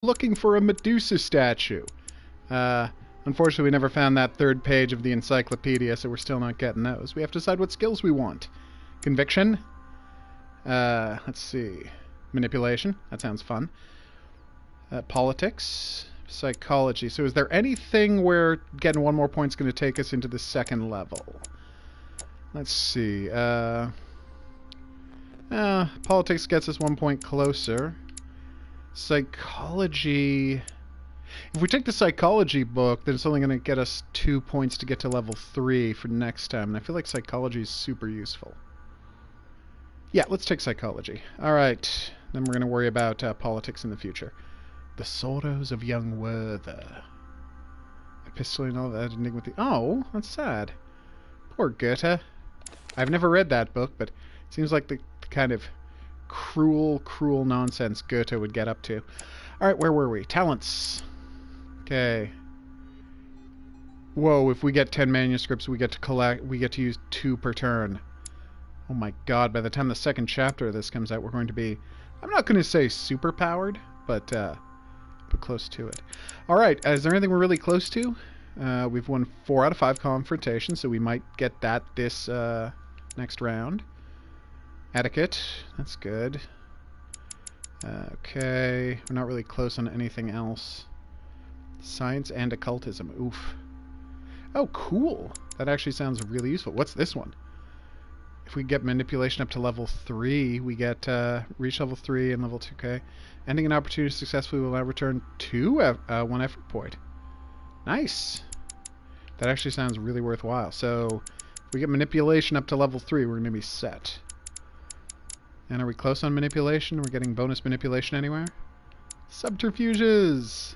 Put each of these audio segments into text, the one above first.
looking for a Medusa statue. Unfortunately, we never found that third page of the encyclopedia, so we're still not getting those. We have to decide what skills we want. Conviction. Let's see. Manipulation. That sounds fun. Politics. Psychology. So is there anything where getting one more point is going to take us into the second level? Let's see. Politics gets us 1 point closer. Psychology... If we take the psychology book, then it's only going to get us 2 points to get to level 3 for next time. And I feel like psychology is super useful. Yeah, let's take psychology. Alright, then we're going to worry about politics in the future. The Sorrows of Young Werther. Epistolary novel that ending with the... Oh, that's sad. Poor Goethe. I've never read that book, but it seems like the kind of cruel nonsense Goethe would get up to. Alright, where were we? Talents. Okay. Whoa, if we get 10 manuscripts, we get to use 2 per turn. Oh my god, by the time the second chapter of this comes out, we're going to be... I'm not going to say super powered, but close to it. Alright, is there anything we're really close to? We've won 4 out of 5 confrontations, so we might get that this next round. Etiquette, that's good. Okay, we're not really close on anything else. Science and occultism, oof. Oh, cool! That actually sounds really useful. What's this one? If we get manipulation up to level 3, we get reach level 3 and level 2. Okay. Ending an opportunity successfully will now return 1 effort point. Nice! That actually sounds really worthwhile. So, if we get manipulation up to level 3, we're going to be set. And are we close on manipulation? We're getting bonus manipulation anywhere? Subterfuges!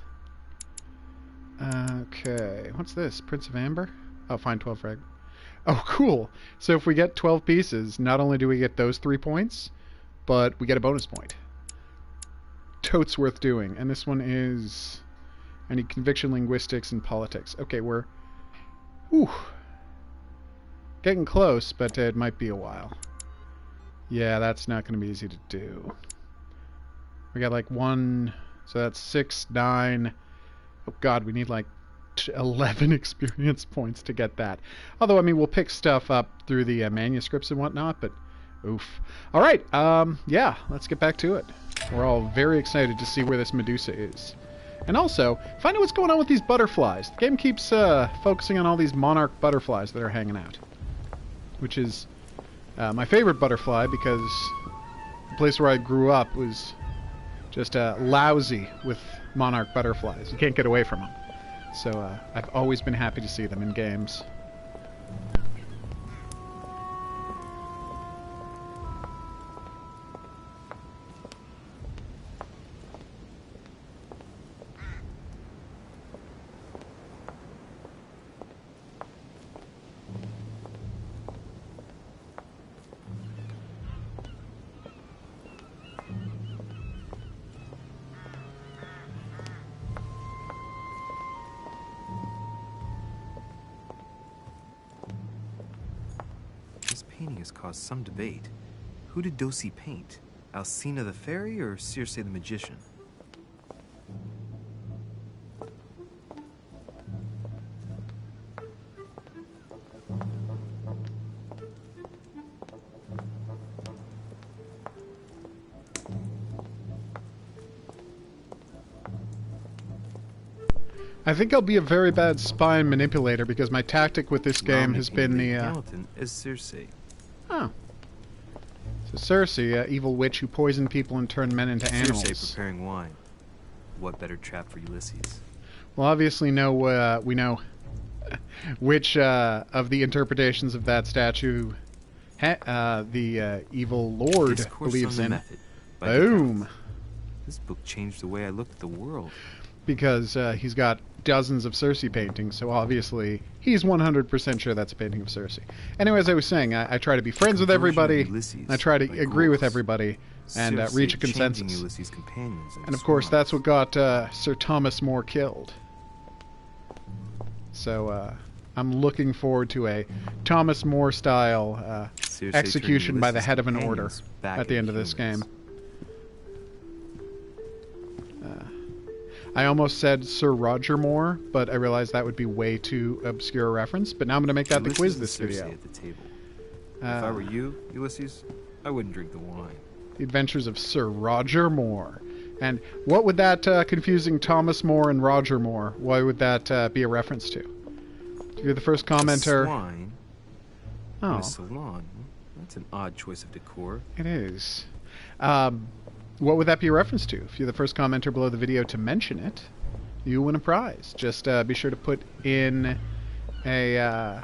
Okay, what's this? Prince of Amber? Oh, find 12 frag. Oh, cool! So if we get 12 pieces, not only do we get those 3 points, but we get a bonus point. Totes worth doing. And this one is... I need conviction, linguistics, and politics. Okay, we're... Whew. Getting close, but it might be a while. Yeah, that's not going to be easy to do. We got like 1... So that's 6, 9... Oh god, we need like 11 experience points to get that. Although, I mean, we'll pick stuff up through the manuscripts and whatnot, but oof. Alright, yeah, let's get back to it. We're all very excited to see where this Medusa is. And also, find out what's going on with these butterflies. The game keeps focusing on all these monarch butterflies that are hanging out. Which is my favorite butterfly because the place where I grew up was just lousy with monarch butterflies. You can't get away from them. So I've always been happy to see them in games. Painting has caused some debate. Who did Dosi paint? Alcina the fairy or Circe the magician? I think I'll be a very bad spy and manipulator because my tactic with this game has been the... Hamilton is Circe. Oh. So Circe, evil witch who poisoned people and turned men into animals. Circe preparing wine. What better trap for Ulysses? Well, obviously we know which of the interpretations of that statue the evil lord Discourse believes on the in. Method by Boom! Descartes. This book changed the way I looked at the world. Because he's got dozens of Circe paintings, so obviously he's 100% sure that's a painting of Circe. Anyway, as I was saying, I try to be friends with everybody, I try to agree with everybody, and reach a consensus. And of course, that's what got Sir Thomas More killed. So I'm looking forward to a Thomas More style execution by the head of an order at the end of this game. I almost said Sir Roger Moore, but I realized that would be way too obscure a reference. But now I'm going to make that the quiz this video. At the table. If I were you, Ulysses, I wouldn't drink the wine. The Adventures of Sir Roger Moore. And what would that confusing Thomas More and Roger Moore, why would that be a reference to? You're the first commenter. A swine? Oh. In a salon? That's an odd choice of decor. It is. What would that be a reference to? If you're the first commenter below the video to mention it, you win a prize. Just be sure to put in a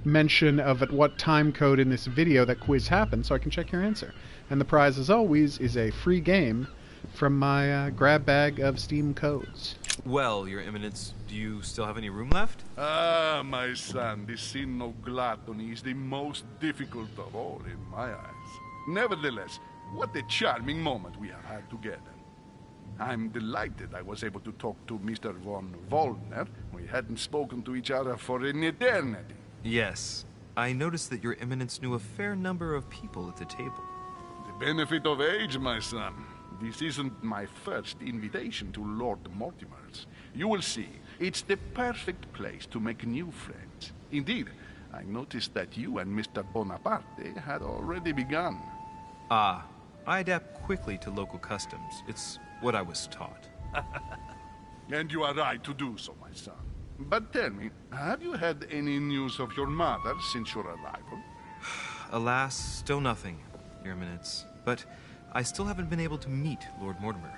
mention of at what time code in this video that quiz happened so I can check your answer. And the prize, as always, is a free game from my grab bag of Steam codes. Well, Your Eminence, do you still have any room left? Ah, my son, the sin of gluttony is the most difficult of all in my eyes. Nevertheless, what a charming moment we have had together. I'm delighted I was able to talk to Mr. von Wollner. We hadn't spoken to each other for an eternity. Yes. I noticed that Your Eminence knew a fair number of people at the table. The benefit of age, my son. This isn't my first invitation to Lord Mortimer's. You will see, it's the perfect place to make new friends. Indeed, I noticed that you and Mr. Bonaparte had already begun. Ah, I adapt quickly to local customs. It's what I was taught. And you are right to do so, my son. But tell me, have you had any news of your mother since your arrival? Alas, still nothing, Your Eminence. But I still haven't been able to meet Lord Mortimer.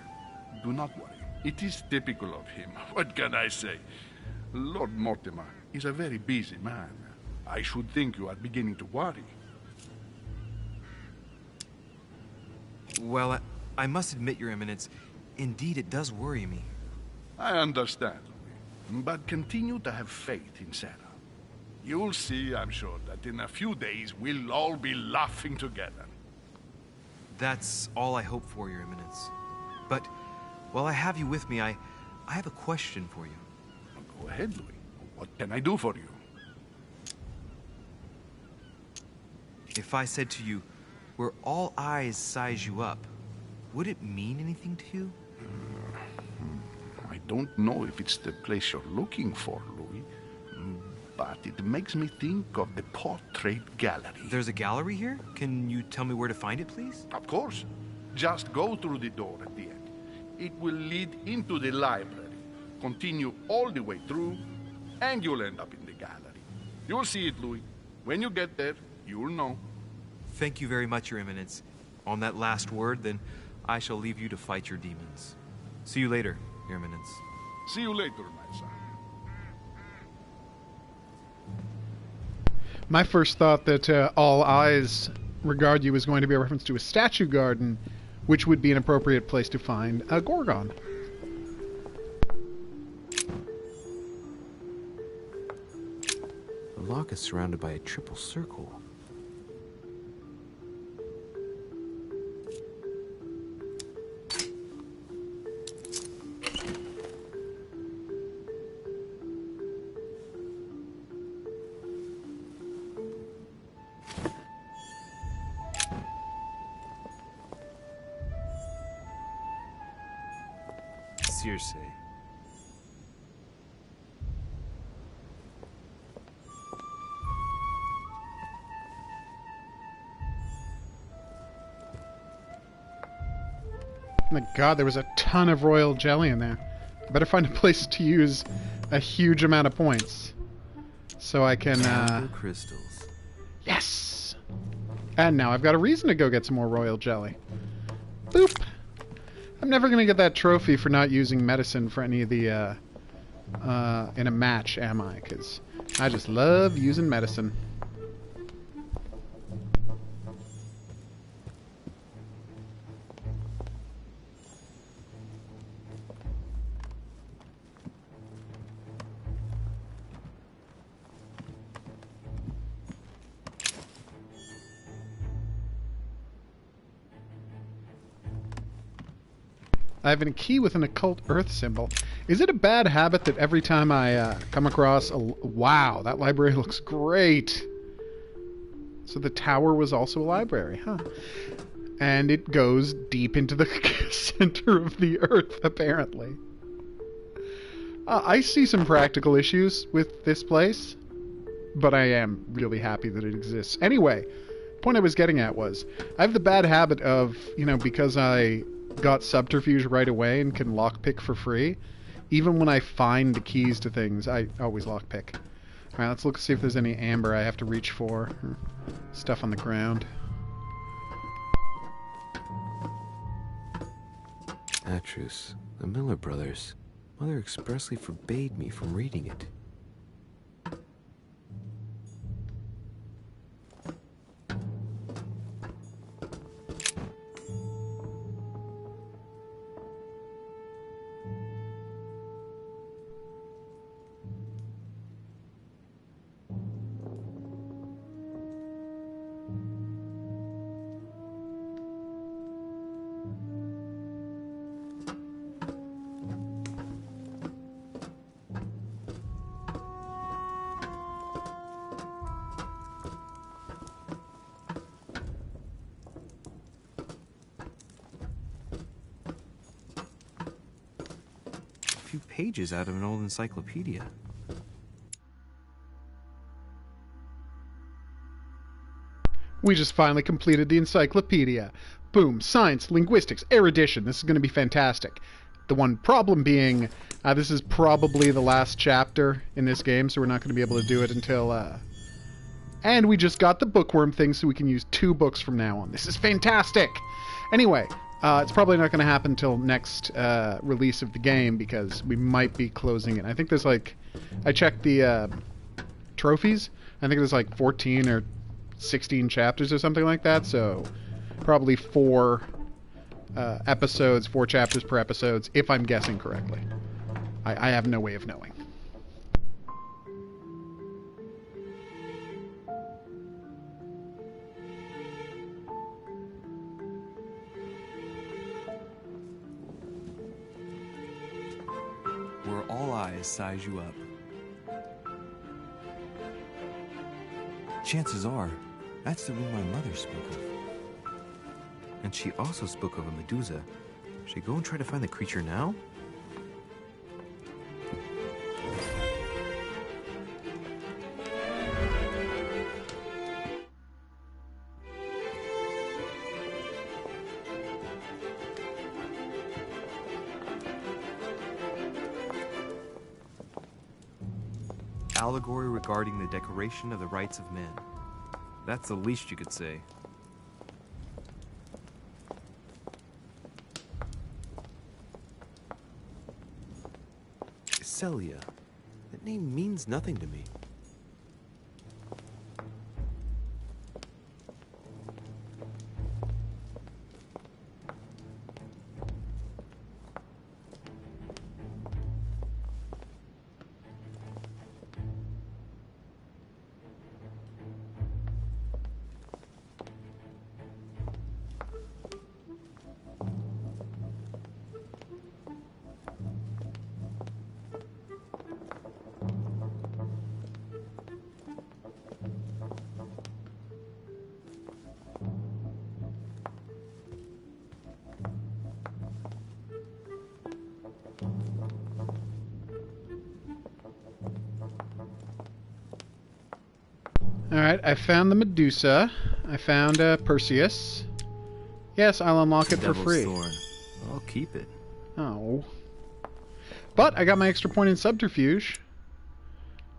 Do not worry. It is typical of him. What can I say? Lord Mortimer is a very busy man. I should think you are beginning to worry. Well, I must admit, Your Eminence, indeed it does worry me. I understand, Louis. But continue to have faith in Sarah. You'll see, I'm sure, that in a few days we'll all be laughing together. That's all I hope for, Your Eminence. But while I have you with me, I have a question for you. Go ahead, Louis. What can I do for you? If I said to you, where all eyes size you up, would it mean anything to you? I don't know if it's the place you're looking for, Louis, but it makes me think of the portrait gallery. There's a gallery here? Can you tell me where to find it, please? Of course. Just go through the door at the end. It will lead into the library. Continue all the way through, and you'll end up in the gallery. You'll see it, Louis. When you get there, you'll know. Thank you very much, Your Eminence. On that last word, then, I shall leave you to fight your demons. See you later, Your Eminence. See you later, my son. My first thought that all eyes regard you is going to be a reference to a statue garden, which would be an appropriate place to find a Gorgon. The lock is surrounded by a triple circle. Circe. My god, there was a ton of royal jelly in there. I better find a place to use a huge amount of points. So I can, crystals. Yes! And now I've got a reason to go get some more royal jelly. Boop! I'm never gonna get that trophy for not using medicine for any of the, in a match, am I? Because I just love using medicine. I have a key with an occult earth symbol. Is it a bad habit that every time I come across a... Wow, that library looks great. So the tower was also a library, huh? And it goes deep into the center of the earth, apparently. I see some practical issues with this place, but I am really happy that it exists. Anyway, the point I was getting at was, I have the bad habit of, because I got subterfuge right away and can lockpick for free, even when I find the keys to things, I always lockpick. Alright, let's look and see if there's any amber I have to reach for. Or stuff on the ground. Atrus, the Miller brothers. Mother expressly forbade me from reading it. Pages out of an old encyclopedia. We just finally completed the encyclopedia. Boom, science, linguistics, erudition. This is going to be fantastic. The one problem being, this is probably the last chapter in this game, so we're not going to be able to do it until... And we just got the bookworm thing, so we can use 2 books from now on. This is fantastic! Anyway... it's probably not going to happen until next release of the game, because we might be closing it. I think there's I checked the trophies. I think there's 14 or 16 chapters or something like that, so probably 4 episodes, 4 chapters per episodes, if I'm guessing correctly. I have no way of knowing. Where all eyes size you up. Chances are, that's the room my mother spoke of. And she also spoke of a Medusa. Should I go and try to find the creature now? Allegory regarding the decoration of the rights of men. That's the least you could say. Celia. That name means nothing to me. Alright, I found the Medusa. I found Perseus. Yes, I'll unlock it for Devil's free. Thorn. I'll keep it. Oh. But I got my extra point in subterfuge,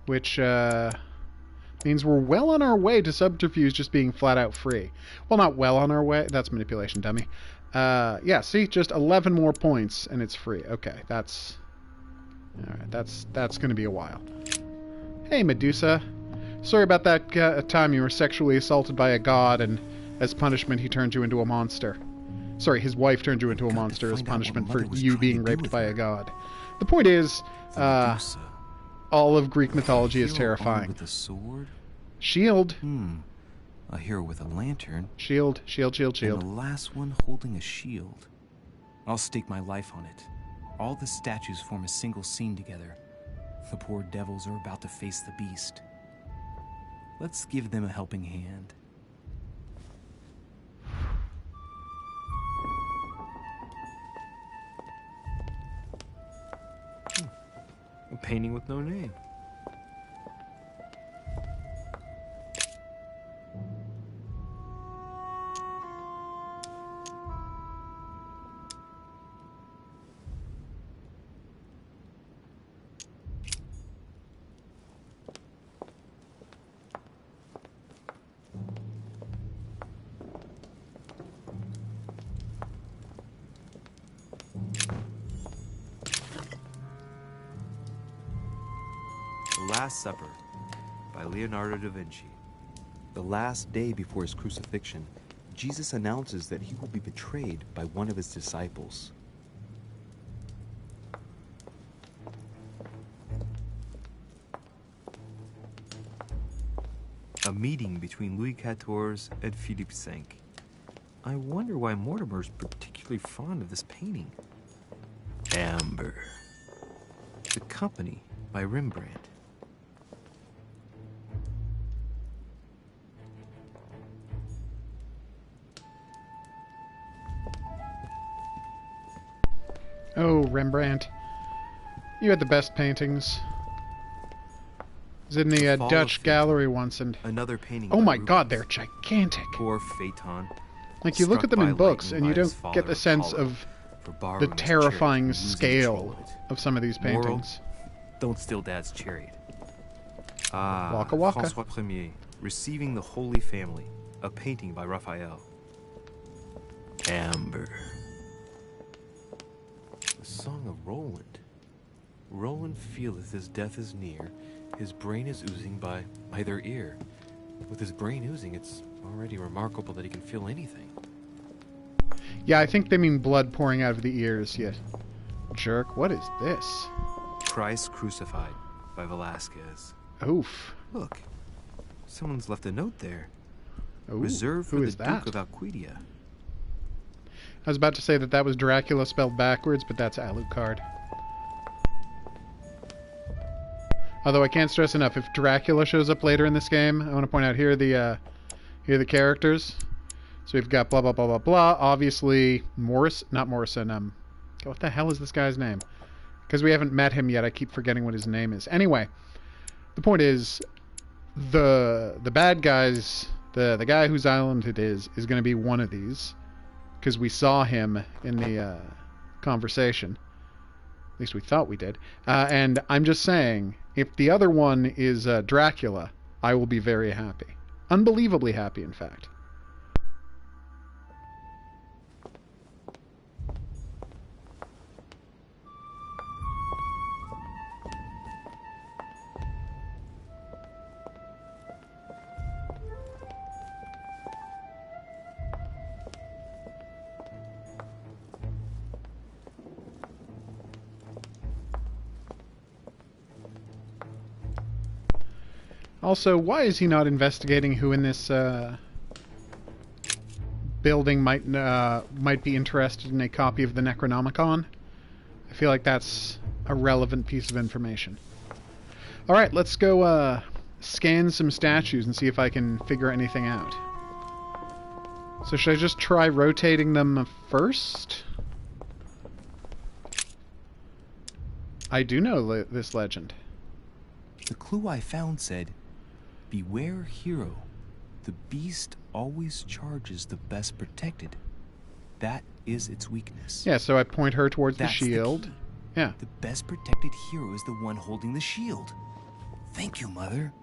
which means we're well on our way to subterfuge just being flat out free. Well, not well on our way. That's manipulation, dummy. Yeah, see, just 11 more points and it's free. Okay, that's... Alright, that's going to be a while. Hey, Medusa. Sorry about that time you were sexually assaulted by a god, and as punishment he turned you into a monster. Sorry, his wife turned you into a monster as punishment for you being raped by a god. The point is, all of Greek mythology is terrifying. With a sword? Shield. A hero with a lantern. Shield, shield, shield, shield. And the last one holding a shield. I'll stake my life on it. All the statues form a single scene together. The poor devils are about to face the beast. Let's give them a helping hand. painting with no name. The Last Supper by Leonardo da Vinci. The last day before his crucifixion, Jesus announces that he will be betrayed by one of his disciples. A meeting between Louis XIV and Philippe V. I wonder why Mortimer's particularly fond of this painting. Amber. The Company by Rembrandt. Oh, Rembrandt. You had the best paintings. I was in the Fall Dutch of gallery once, and Another painting. oh by my god, Rubens. they're gigantic. Poor Phaeton. Like, you look at them struck in by books, lightning and you by his don't father get the sense Apollo of for the borrowing his terrifying chariot and losing scale control of it. of some of these Moral? paintings. Don't steal Dad's chariot. Ah, Waka waka. François Ier, Receiving the Holy Family, a painting by Raphael. Amber. The Song of Roland. Roland feeleth his death is near, his brain is oozing by either ear. With his brain oozing, it's already remarkable that he can feel anything. Yeah, I think they mean blood pouring out of the ears, yet. Jerk, what is this? Christ Crucified by Velázquez. Oof. Look, someone's left a note there. Ooh, Reserved for who the is that? Duke of Alquidia. I was about to say that that was Dracula spelled backwards, but that's Alucard. Although I can't stress enough, if Dracula shows up later in this game, I want to point out here are the characters. So we've got blah blah blah blah blah. Obviously, not Morrison. What the hell is this guy's name? Because we haven't met him yet, I keep forgetting what his name is. Anyway, the point is, the bad guys, the guy whose island it is going to be one of these, because we saw him in the conversation. At least we thought we did. And I'm just saying, if the other one is Dracula, I will be very happy. Unbelievably happy, in fact. Also, why is he not investigating who in this building might be interested in a copy of the Necronomicon? I feel like that's a relevant piece of information. All right, let's go scan some statues and see if I can figure anything out. So should I just try rotating them first? I do know this legend. The clue I found said, "Beware hero. The beast always charges the best protected. That is its weakness." Yeah, so I point her towards That's the shield. key. Yeah. The best protected hero is the one holding the shield. Thank you, Mother.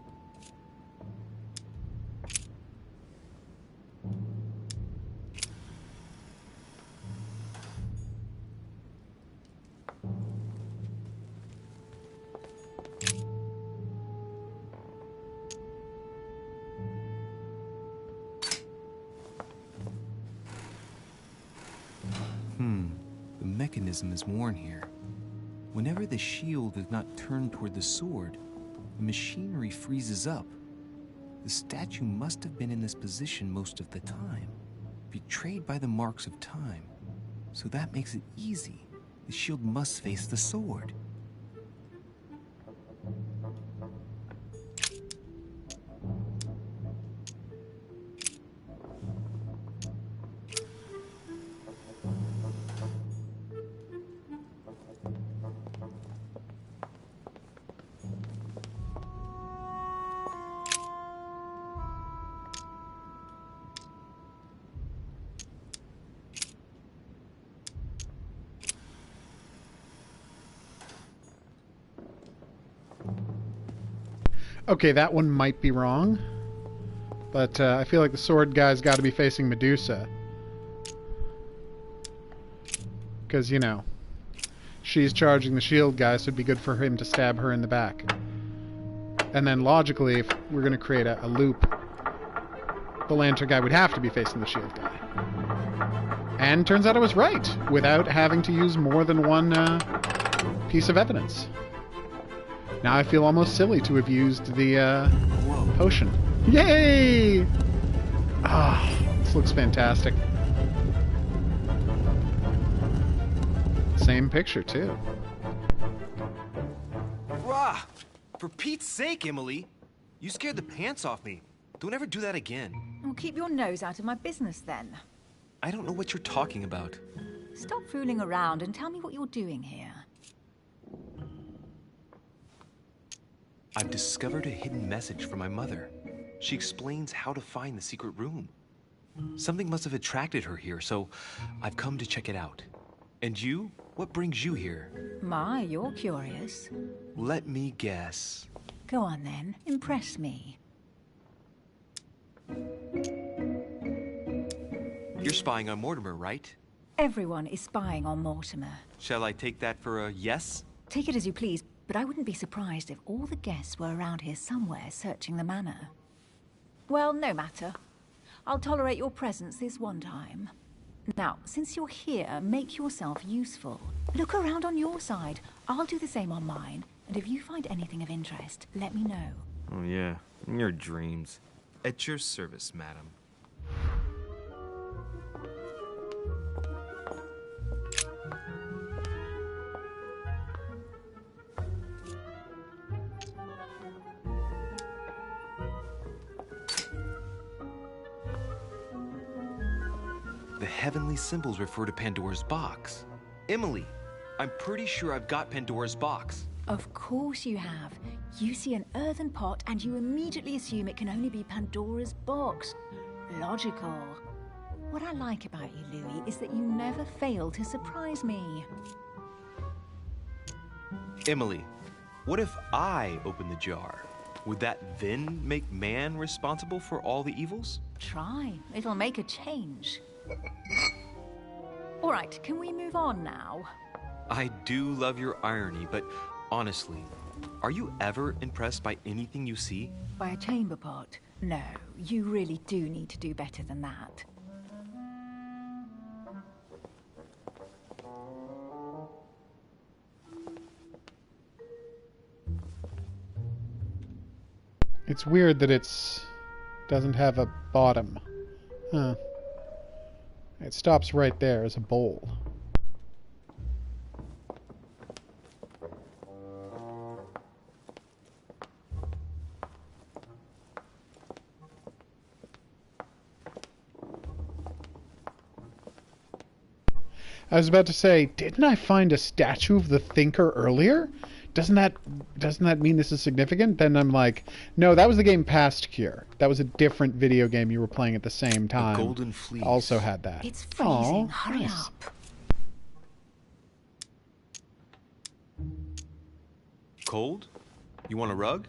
The mechanism is worn here. Whenever the shield is not turned toward the sword, the machinery freezes up. The statue must have been in this position most of the time, betrayed by the marks of time. So that makes it easy. The shield must face the sword. Okay, that one might be wrong. But I feel like the sword guy's got to be facing Medusa. Because, you know, she's charging the shield guy, so it'd be good for him to stab her in the back. And then logically, if we're going to create a loop, the lantern guy would have to be facing the shield guy. And turns out I was right, without having to use more than one piece of evidence. Now I feel almost silly to have used the potion. Yay! Ah, this looks fantastic. Same picture, too. Rah! For Pete's sake, Emily! You scared the pants off me. Don't ever do that again. Well, keep your nose out of my business, then. I don't know what you're talking about. Stop fooling around and tell me what you're doing here. I've discovered a hidden message from my mother. She explains how to find the secret room. Something must have attracted her here, so I've come to check it out. And you? What brings you here? My, you're curious. Let me guess. Go on, then. Impress me. You're spying on Mortimer, right? Everyone is spying on Mortimer. Shall I take that for a yes? Take it as you please, but I wouldn't be surprised if all the guests were around here somewhere searching the manor. Well, no matter. I'll tolerate your presence this one time. Now, since you're here, make yourself useful. Look around on your side. I'll do the same on mine. And if you find anything of interest, let me know. Oh, yeah. In your dreams. At your service, madam. The heavenly symbols refer to Pandora's box. Emily, I'm pretty sure I've got Pandora's box. Of course you have. You see an earthen pot and you immediately assume it can only be Pandora's box. Logical. What I like about you, Louis, is that you never fail to surprise me. Emily, what if I open the jar? Would that then make man responsible for all the evils? Try. It'll make a change. All right, can we move on now? I do love your irony, but honestly, are you ever impressed by anything you see? By a chamber pot? No, you really do need to do better than that. It's weird that it's doesn't have a bottom. Huh. It stops right there as a bowl. I was about to say, didn't I find a statue of the Thinker earlier? Doesn't that mean this is significant? Then I'm like, no, that was the game past Cure. That was a different video game you were playing at the same time. The Golden Fleece also had that. It's freezing. Aw, Hurry nice. up. Cold? You want a rug?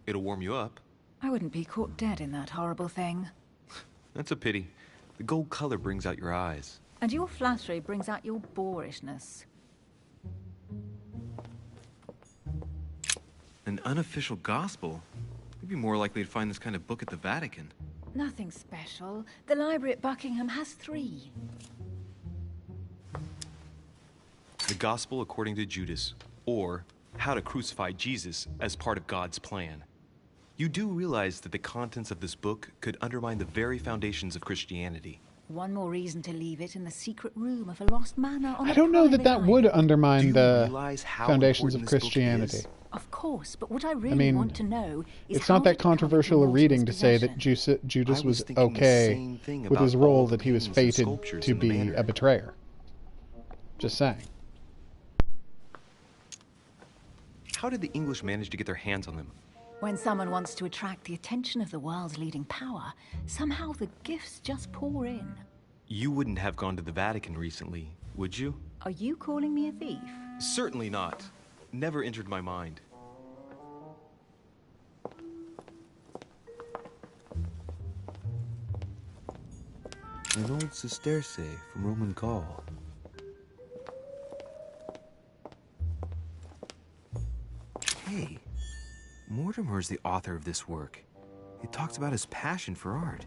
It'll warm you up. I wouldn't be caught dead in that horrible thing. That's a pity. The gold color brings out your eyes. And your flattery brings out your boorishness. An unofficial gospel? You'd be more likely to find this kind of book at the Vatican. Nothing special. The library at Buckingham has 3. The Gospel according to Judas, or How to Crucify Jesus as part of God's plan. You do realize that the contents of this book could undermine the very foundations of Christianity. One more reason to leave it in the secret room of a lost manor on I a don't know that private that would island. Do undermine you the realize how foundations of important this book Christianity. is? Of course, but what I really mean, want to know is It's how not that did it come into controversial a reading to say that Mortimer's Judas I was was thinking the okay same thing with about his all role the that he was paintings and fated sculptures to in the be manor. a betrayer. Just saying. How did the English manage to get their hands on them? When someone wants to attract the attention of the world's leading power, somehow the gifts just pour in. You wouldn't have gone to the Vatican recently, would you? Are you calling me a thief? Certainly not. Never entered my mind. An old sesterce from Roman Gaul. Hey, Mortimer's the author of this work. It talks about his passion for art.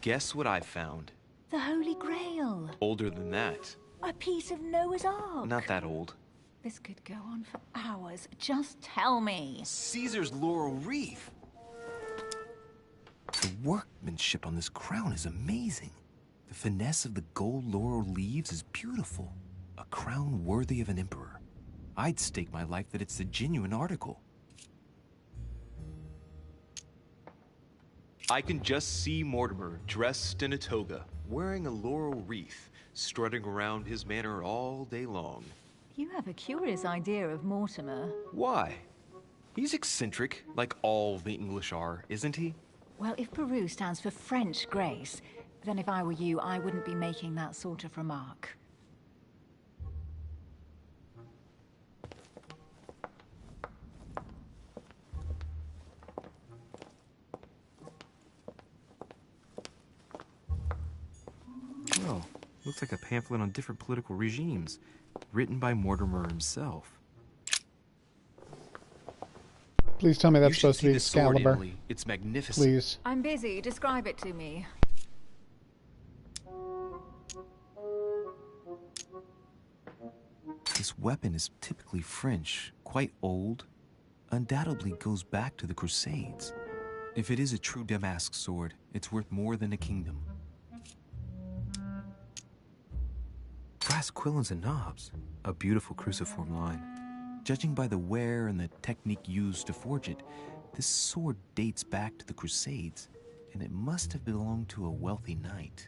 Guess what I found? The Holy Grail. Older than that. A piece of Noah's Ark. Not that old. This could go on for hours. Just tell me. Caesar's laurel wreath. The workmanship on this crown is amazing. The finesse of the gold laurel leaves is beautiful. A crown worthy of an emperor. I'd stake my life that it's the genuine article. I can just see Mortimer dressed in a toga, wearing a laurel wreath, strutting around his manor all day long. You have a curious idea of Mortimer. Why? He's eccentric, like all the English are, isn't he? Well, if Peru stands for French grace, then if I were you, I wouldn't be making that sort of remark. Well, looks like a pamphlet on different political regimes, written by Mortimer himself. Please tell me that's supposed to be the sword, Excalibur. Emily. It's magnificent. Please. I'm busy. Describe it to me. This weapon is typically French, quite old, undoubtedly goes back to the Crusades. If it is a true Damask sword, it's worth more than a kingdom. Brass quillons and knobs, a beautiful cruciform line. Judging by the wear and the technique used to forge it, this sword dates back to the Crusades, and it must have belonged to a wealthy knight.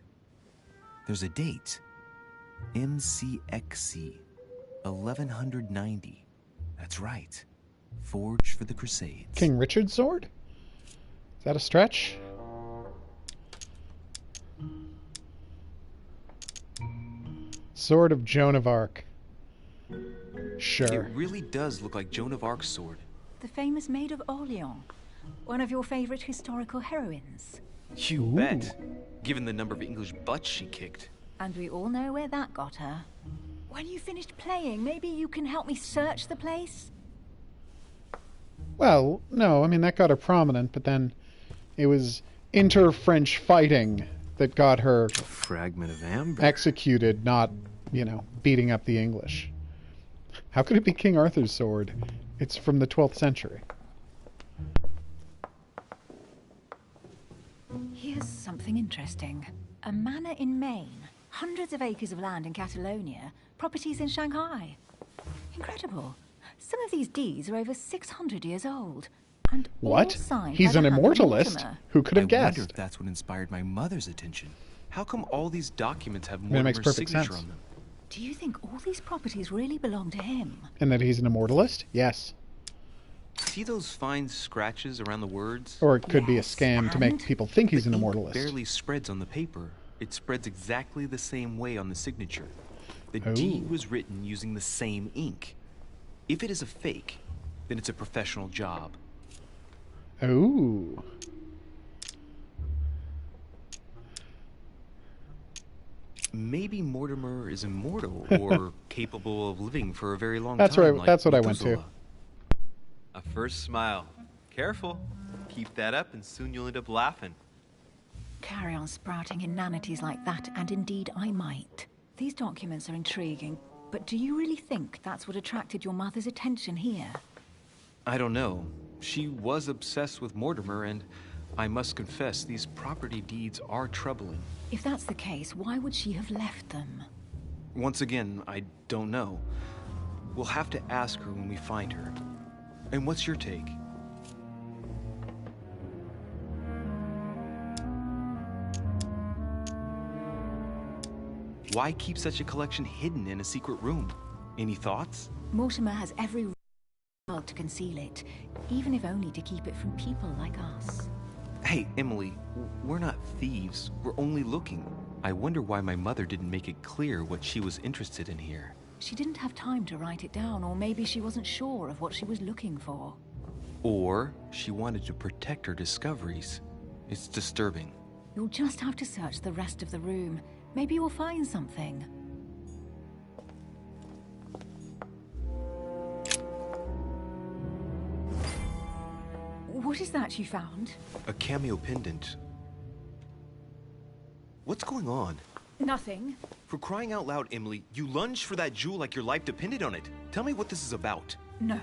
There's a date, MCXC, 1190. That's right, forged for the Crusades. King Richard's sword? Is that a stretch? Sword of Joan of Arc. Sure. It really does look like Joan of Arc's sword. The famous Maid of Orleans. One of your favorite historical heroines. You bet, given the number of English butts she kicked. And we all know where that got her. When you finished playing, maybe you can help me search the place? Well, no, I mean, that got her prominent, but then it was inter-French fighting that got her A fragment of amber. executed, not, you know, beating up the English. How could it be King Arthur's sword? It's from the 12th century. Here's something interesting. A manor in Maine, hundreds of acres of land in Catalonia, properties in Shanghai. Incredible. Some of these deeds are over 600 years old. And all What? signed He's by an the hand of immortalist? Mortimer. Who could have I wonder guessed? if that's what inspired my mother's attention. How come all these documents have mean, it makes Mortimer's perfect signature sense. on them? Do you think all these properties really belong to him? And that he's an immortalist? Yes. See those fine scratches around the words? Or it could be a Yes, scam to make and? people think he's The an ink immortalist. barely spreads on the paper. It spreads exactly the same way on the signature. The Oh. deed was written using the same ink. If it is a fake, then it's a professional job. Oh. Maybe Mortimer is immortal or capable of living for a very long That's time. right. Like That's what I went to. Methuselah. A first smile. Careful. Keep that up and soon you'll end up laughing. Carry on sprouting inanities like that, and indeed I might. These documents are intriguing, but do you really think that's what attracted your mother's attention here? I don't know. She was obsessed with Mortimer, and I must confess these property deeds are troubling. If that's the case, why would she have left them? Once again, I don't know. We'll have to ask her when we find her. And what's your take? Why keep such a collection hidden in a secret room? Any thoughts? Mortimer has every world to conceal it, even if only to keep it from people like us. Hey, Emily, we're not thieves. We're only looking. I wonder why my mother didn't make it clear what she was interested in here. She didn't have time to write it down, or maybe she wasn't sure of what she was looking for. Or she wanted to protect her discoveries. It's disturbing. You'll just have to search the rest of the room. Maybe you'll find something. What is that you found? A cameo pendant. What's going on? Nothing. For crying out loud, Emily, you lunged for that jewel like your life depended on it. Tell me what this is about. No.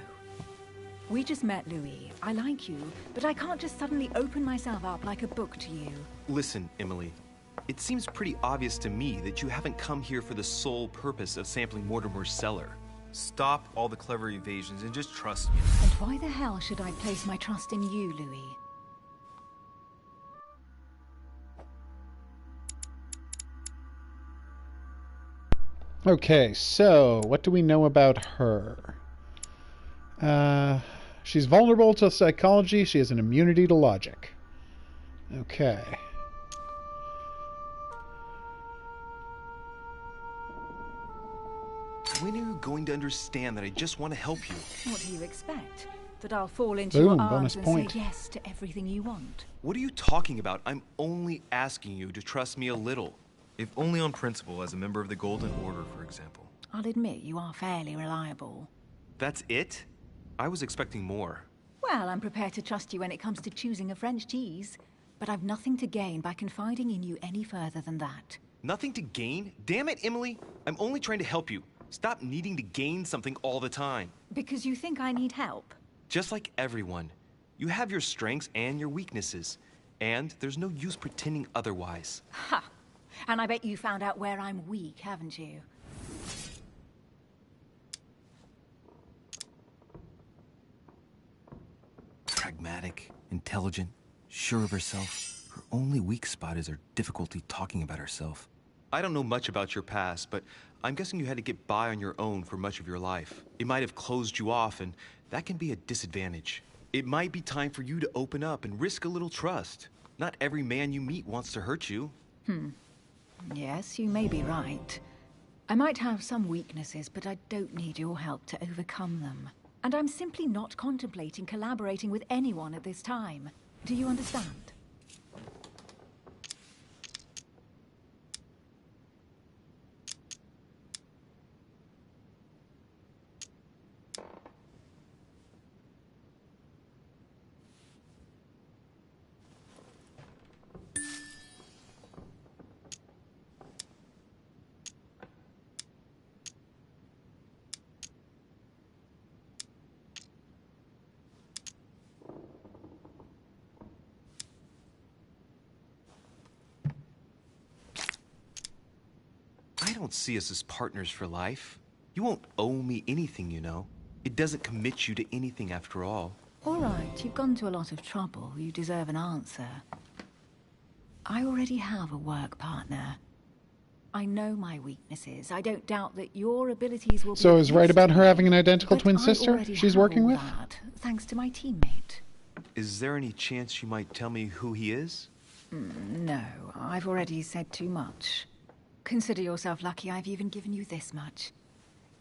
We just met, Louis. I like you, but I can't just suddenly open myself up like a book to you. Listen, Emily. It seems pretty obvious to me that you haven't come here for the sole purpose of sampling Mortimer's cellar. Stop all the clever evasions and just trust me. And why the hell should I place my trust in you, Louis? Okay, so what do we know about her? She's vulnerable to psychology. She has an immunity to logic. Okay. When are you going to understand that I just want to help you? What do you expect? That I'll fall into Boom, your arms bonus and point. say yes to everything you want? What are you talking about? I'm only asking you to trust me a little. If only on principle, as a member of the Golden Order, for example. I'll admit you are fairly reliable. That's it? I was expecting more. Well, I'm prepared to trust you when it comes to choosing a French cheese. But I've nothing to gain by confiding in you any further than that. Nothing to gain? Damn it, Emily! I'm only trying to help you. Stop needing to gain something all the time. Because you think I need help? Just like everyone. You have your strengths and your weaknesses. And there's no use pretending otherwise. Ha! And I bet you found out where I'm weak, haven't you? Pragmatic, intelligent, sure of herself. Her only weak spot is her difficulty talking about herself. I don't know much about your past, but I'm guessing you had to get by on your own for much of your life. It might have closed you off, and that can be a disadvantage. It might be time for you to open up and risk a little trust. Not every man you meet wants to hurt you. Yes, you may be right. I might have some weaknesses, but I don't need your help to overcome them. And I'm simply not contemplating collaborating with anyone at this time. Do you understand? I don't see us as partners for life. You won't owe me anything, you know. It doesn't commit you to anything after all. All right, you've gone to a lot of trouble. You deserve an answer. I already have a work partner. I know my weaknesses. I don't doubt that your abilities will be... So I was right about her having an but identical twin I sister already she's have working all with? that, thanks to my teammate. Is there any chance you might tell me who he is? No, I've already said too much. Consider yourself lucky I've even given you this much.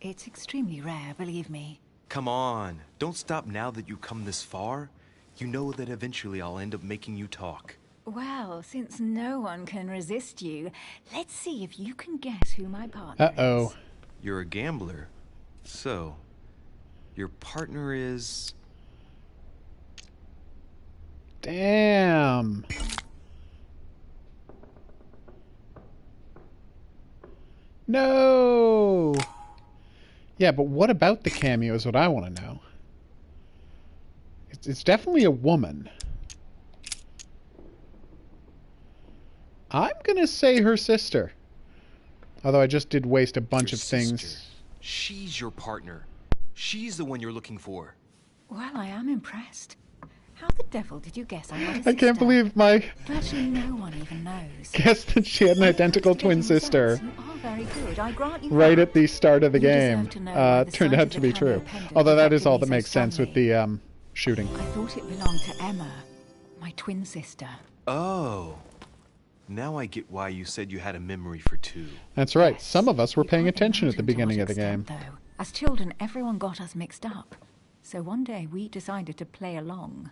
It's extremely rare, believe me. Come on, don't stop now that you've come this far. You know that eventually I'll end up making you talk. Well, since no one can resist you, let's see if you can guess who my partner Uh-oh. is. You're a gambler. So, your partner is... Damn. No. Yeah, but what about the cameo is what I want to know. It's definitely a woman. I'm going to say her sister. Although I just did waste a bunch your of things. sister. She's your partner. She's the one you're looking for. Well, I am impressed. How the devil did you guess I had a sister? I can't believe my Virtually no one even knows. guess that she had an identical They're twin themselves sister. who are very good. I grant you right that. at the start of the You game deserve to know why the turned sight out of to the be true. cameo pendant Although that is affected all me that so makes sense with strongly. the shooting. I thought it belonged to Emma, my twin sister. Oh. Now I get why you said you had a memory for two. That's right. Yes. Some of us were You paying can't attention at the imagine to beginning what of the game. extent, though. As children, everyone got us mixed up. So one day we decided to play along.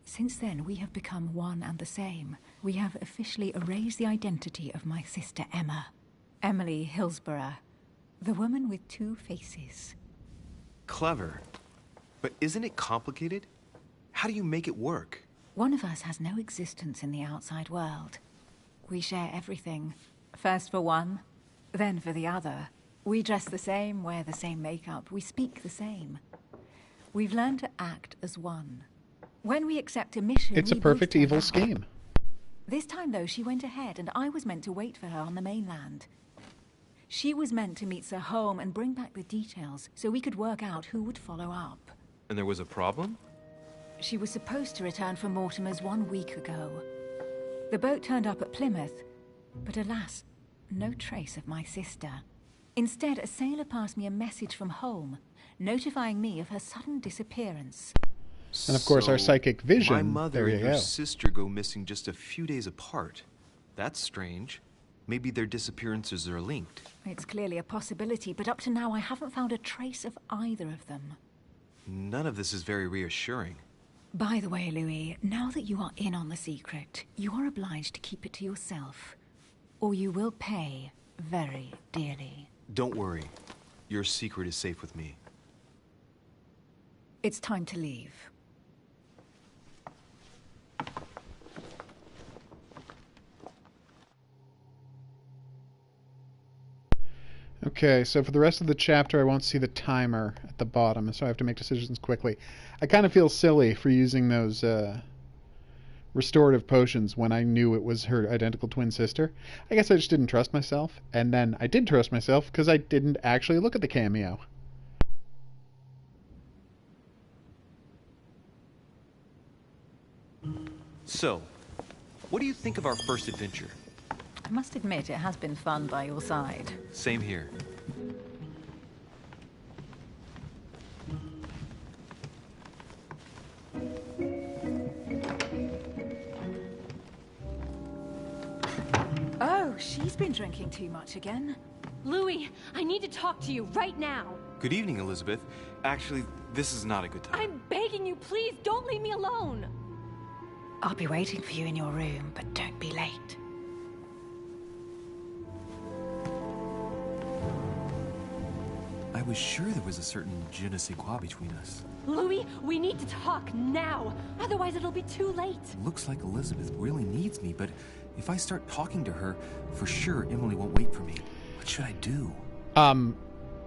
Since then, we have become one and the same. We have officially erased the identity of my sister Emma. Emily Hillsborough. The woman with two faces. Clever. But isn't it complicated? How do you make it work? One of us has no existence in the outside world. We share everything. First for one, then for the other. We dress the same, wear the same makeup, we speak the same. We've learned to act as one. When we accept a mission, It's a we both perfect turn evil up. scheme. This time, though, she went ahead, and I was meant to wait for her on the mainland. She was meant to meet Sir Home and bring back the details so we could work out who would follow up. And there was a problem? She was supposed to return from Mortimer's 1 week ago. The boat turned up at Plymouth, but alas, no trace of my sister. Instead, a sailor passed me a message from home, notifying me of her sudden disappearance. And of course, our psychic vision. My mother there you and your go. sister go missing just a few days apart. That's strange. Maybe their disappearances are linked. It's clearly a possibility, but up to now I haven't found a trace of either of them. None of this is very reassuring. By the way, Louis, now that you are in on the secret, you are obliged to keep it to yourself, or you will pay very dearly. Don't worry. Your secret is safe with me. It's time to leave. Okay, so for the rest of the chapter, I won't see the timer at the bottom, so I have to make decisions quickly. I kind of feel silly for using those restorative potions when I knew it was her identical twin sister. I guess I just didn't trust myself, and then I did trust myself because I didn't actually look at the cameo. So, what do you think of our first adventure? I must admit, it has been fun by your side. Same here. Oh, she's been drinking too much again. Louis, I need to talk to you right now. Good evening, Elizabeth. Actually, this is not a good time. I'm begging you, please don't leave me alone. I'll be waiting for you in your room, but don't be late. I was sure there was a certain je ne sais quoi between us. Louis, we need to talk now. Otherwise, it'll be too late. Looks like Elizabeth really needs me, but if I start talking to her, for sure Emily won't wait for me. What should I do?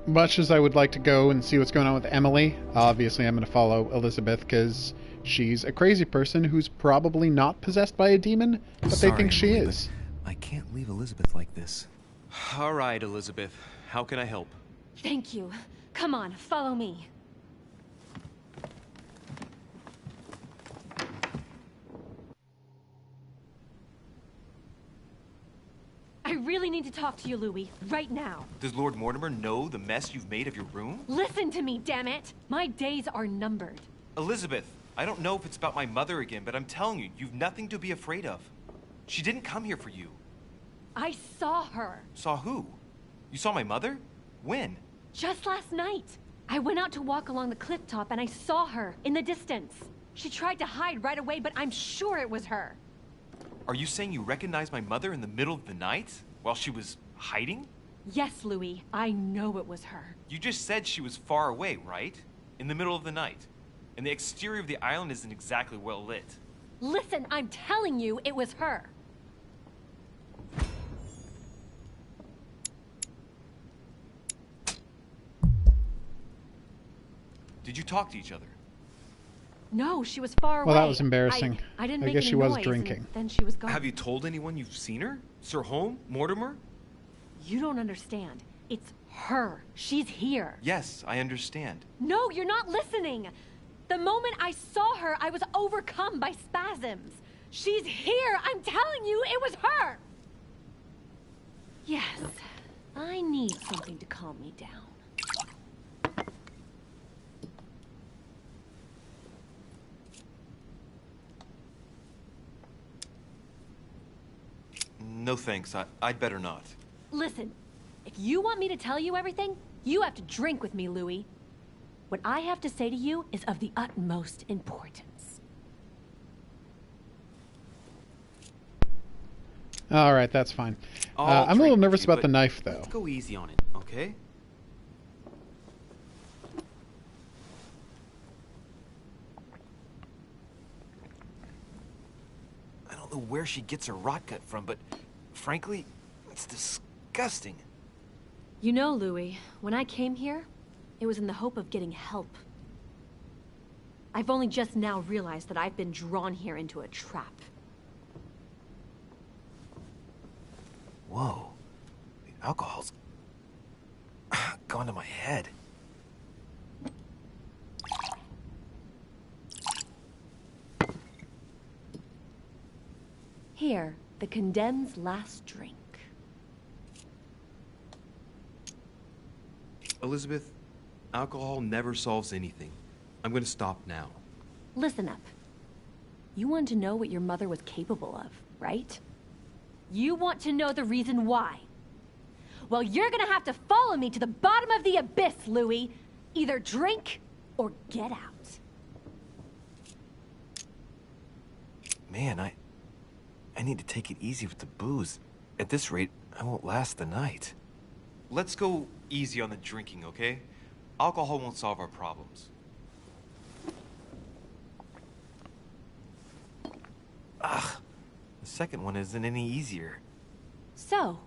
Much as I would like to go and see what's going on with Emily, obviously I'm going to follow Elizabeth because she's a crazy person who's probably not possessed by a demon, but Sorry, they think she Emily, is. but I can't leave Elizabeth like this. All right, Elizabeth. How can I help? Thank you. Come on, follow me. I really need to talk to you, Louis, right now. Does Lord Mortimer know the mess you've made of your room? Listen to me, damn it! My days are numbered. Elizabeth, I don't know if it's about my mother again, but I'm telling you, you've nothing to be afraid of. She didn't come here for you. I saw her. Saw who? You saw my mother? When? Just last night. I went out to walk along the cliff top and I saw her in the distance. She tried to hide right away, but I'm sure it was her. Are you saying you recognized my mother in the middle of the night while she was hiding? Yes, Louis, I know it was her. You just said she was far away, right? In the middle of the night. And the exterior of the island isn't exactly well lit. Listen, I'm telling you it was her. Did you talk to each other? No, she was far away. Well, that was embarrassing. I didn't I make guess any she was noise, drinking. and then she was gone. Have you told anyone you've seen her? Sir Home? Mortimer? You don't understand. It's her. She's here. Yes, I understand. No, you're not listening. The moment I saw her, I was overcome by spasms. She's here. I'm telling you, it was her. Yes, I need something to calm me down. No thanks, I'd better not. Listen, if you want me to tell you everything, you have to drink with me, Louis. What I have to say to you is of the utmost importance. All right, that's fine. I'll I'm a little drink with nervous you, about but the knife, though. Let's go easy on it, okay? I don't know where she gets her rot gut from, but frankly, it's disgusting. You know, Louis, when I came here, it was in the hope of getting help. I've only just now realized that I've been drawn here into a trap. Whoa. The alcohol's gone to my head. Here, the condemned's last drink. Elizabeth, alcohol never solves anything. I'm gonna stop now. Listen up. You want to know what your mother was capable of, right? You want to know the reason why. Well, you're gonna have to follow me to the bottom of the abyss, Louis. Either drink or get out. Man, I need to take it easy with the booze. At this rate, I won't last the night. Let's go easy on the drinking, okay? Alcohol won't solve our problems. Ugh, the second one isn't any easier. So,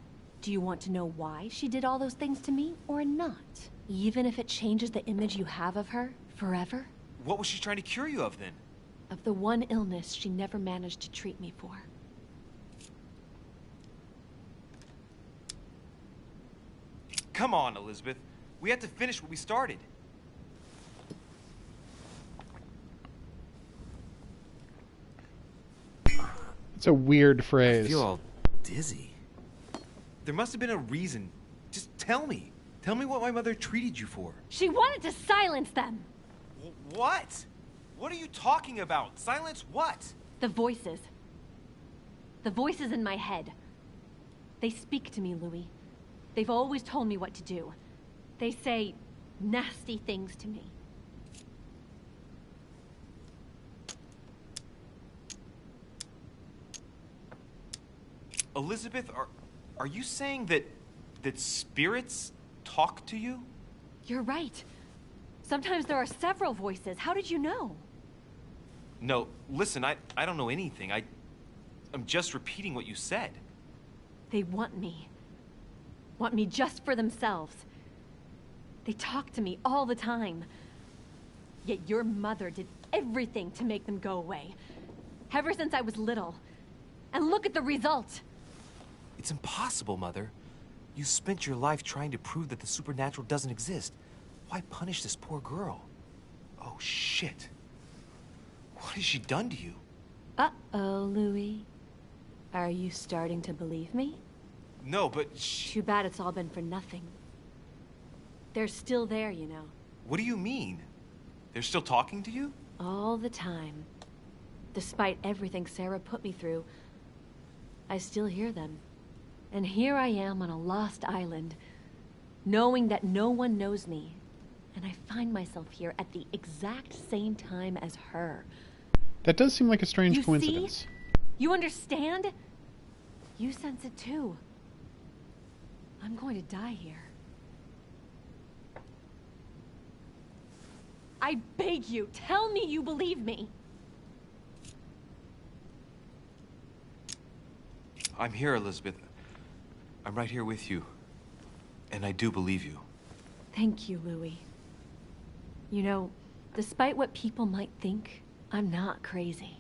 do you want to know why she did all those things to me or not? Even if it changes the image you have of her forever? What was she trying to cure you of then? Of the one illness she never managed to treat me for. Come on, Elizabeth. We have to finish what we started. It's a weird I phrase. feel all dizzy. There must have been a reason. Just tell me. Tell me what my mother treated you for. She wanted to silence them! What? What are you talking about? Silence what? The voices. The voices in my head. They speak to me, Louis. They've always told me what to do. They say nasty things to me. Elizabeth, are you saying that spirits talk to you? You're right. Sometimes there are several voices. How did you know? No, listen, I don't know anything. I'm just repeating what you said. They want me. Want me just for themselves. They talk to me all the time. Yet your mother did everything to make them go away. Ever since I was little. And look at the result. It's impossible, Mother. You spent your life trying to prove that the supernatural doesn't exist. Why punish this poor girl? Oh, shit. What has she done to you? Uh-oh, Louis. Are you starting to believe me? No, but Too bad it's all been for nothing. They're still there, you know. What do you mean? They're still talking to you? All the time. Despite everything Sarah put me through, I still hear them. And here I am on a lost island, knowing that no one knows me. And I find myself here at the exact same time as her. That does seem like a strange You coincidence. see? You understand? You sense it too. I'm going to die here. I beg you, tell me you believe me. I'm here, Elizabeth. I'm right here with you. And I do believe you. Thank you, Louis. You know, despite what people might think, I'm not crazy.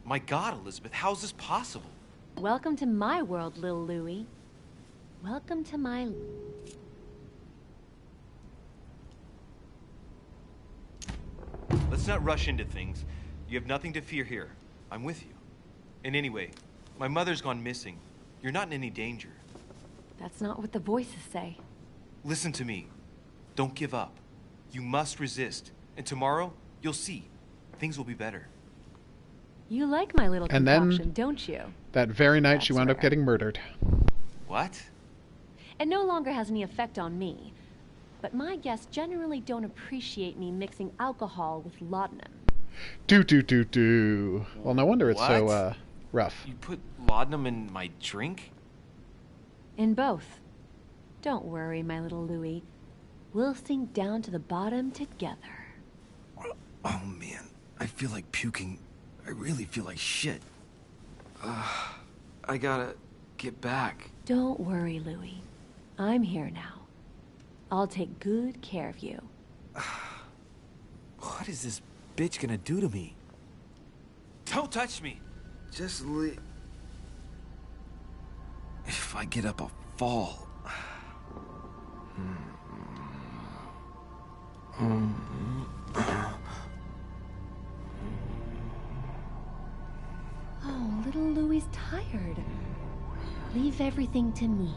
My God, Elizabeth, how is this possible? Welcome to my world, Lil Louis. Welcome to my... let's not rush into things. You have nothing to fear here. I'm with you. And anyway, my mother's gone missing. You're not in any danger. That's not what the voices say. Listen to me. Don't give up. You must resist. And tomorrow, you'll see. Things will be better. You like my little And concoction, then, don't you? that very night, That's she wound up rare. getting murdered. What? It no longer has any effect on me. But my guests generally don't appreciate me mixing alcohol with laudanum. Do. Well, no wonder it's so, What? rough. You put laudanum in my drink? In both. Don't worry, my little Louie. We'll sink down to the bottom together. Oh, man. I feel like puking. I really feel like shit. I gotta get back. Don't worry, Louie. I'm here now. I'll take good care of you. What is this bitch gonna do to me? Don't touch me! Just leave. If I get up, I'll fall. Oh, little Louie's tired. Leave everything to me.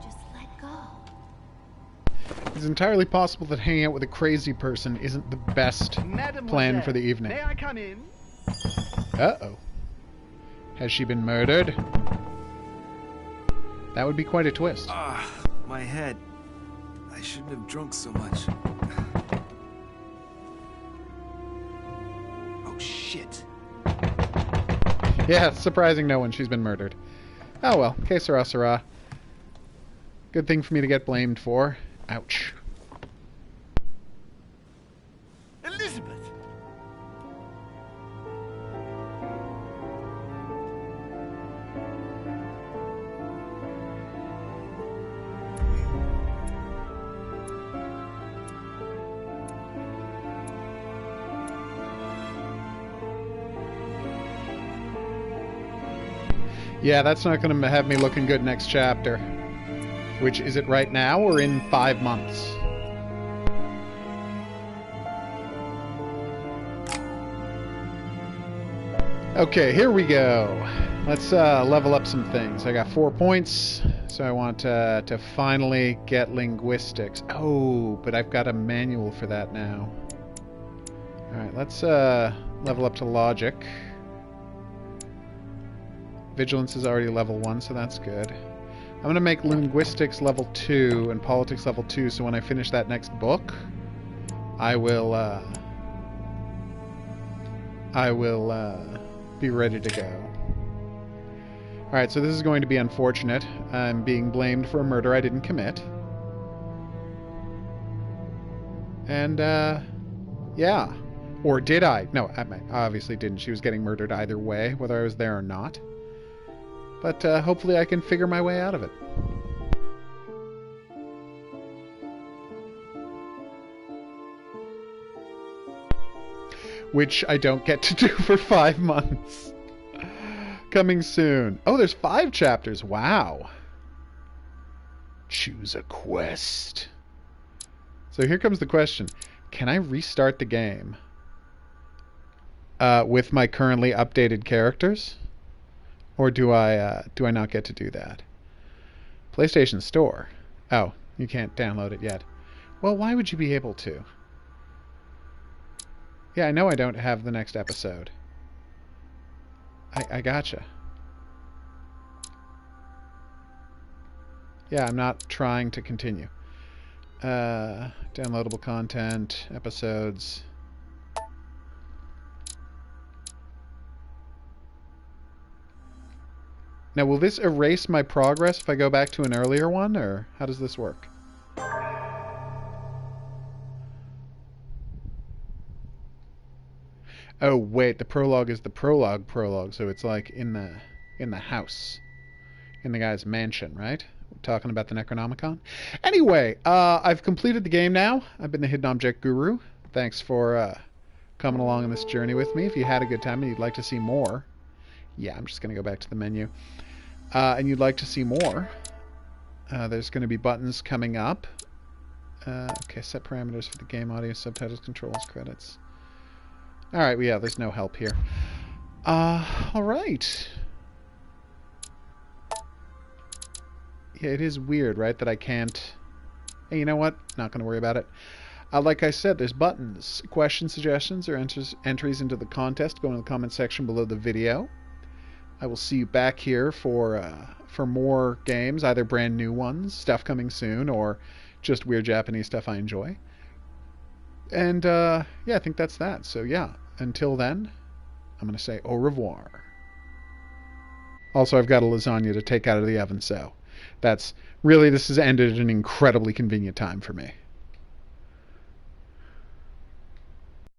Just let go. It's entirely possible that hanging out with a crazy person isn't the best plan for the evening. May I come in? Uh-oh. Has she been murdered? That would be quite a twist. My head. I shouldn't have drunk so much. Oh, shit. Yeah, it's surprising no one. She's been murdered. Oh well, que sera, sera. Good thing for me to get blamed for. Ouch. Elizabeth! Yeah, that's not going to have me looking good next chapter. Which, is it right now or in 5 months? Okay, here we go. Let's level up some things. I got 4 points, so I want to finally get linguistics. Oh, but I've got a manual for that now. Alright, let's level up to logic. Vigilance is already level 1, so that's good. I'm going to make linguistics level 2 and politics level 2, so when I finish that next book, I will be ready to go. Alright, so this is going to be unfortunate. I'm being blamed for a murder I didn't commit. And, yeah. Or did I? No, I obviously didn't. She was getting murdered either way, whether I was there or not. But hopefully I can figure my way out of it. Which I don't get to do for 5 months. Coming soon. Oh, there's 5 chapters. Wow. Choose a quest. So here comes the question. Can I restart the game with my currently updated characters? Or do I not get to do that? PlayStation Store. Oh, you can't download it yet. Well, why would you be able to? Yeah, I know I don't have the next episode. I gotcha. Yeah, I'm not trying to continue. Downloadable content, episodes. Now, will this erase my progress if I go back to an earlier one, or how does this work? Oh, wait, the prologue is the prologue, so it's like in the house. In the guy's mansion, right? We're talking about the Necronomicon? Anyway, I've completed the game now. I've been the Hidden Object Guru. Thanks for coming along on this journey with me. If you had a good time and you'd like to see more, Yeah, I'm just going to go back to the menu. And you'd like to see more. There's going to be buttons coming up. Okay, set parameters for the game, audio, subtitles, controls, credits. Alright, well, yeah, there's no help here. Alright. Yeah, it is weird, right, that I can't... Hey, you know what? Not going to worry about it. Like I said, there's buttons. Question suggestions or entries into the contest. Go in the comment section below the video. I will see you back here for more games, either brand new ones, stuff coming soon, or just weird Japanese stuff I enjoy. And, yeah, I think that's that. So, yeah, until then, I'm going to say au revoir. Also, I've got a lasagna to take out of the oven, so that's... Really, this has ended at an incredibly convenient time for me.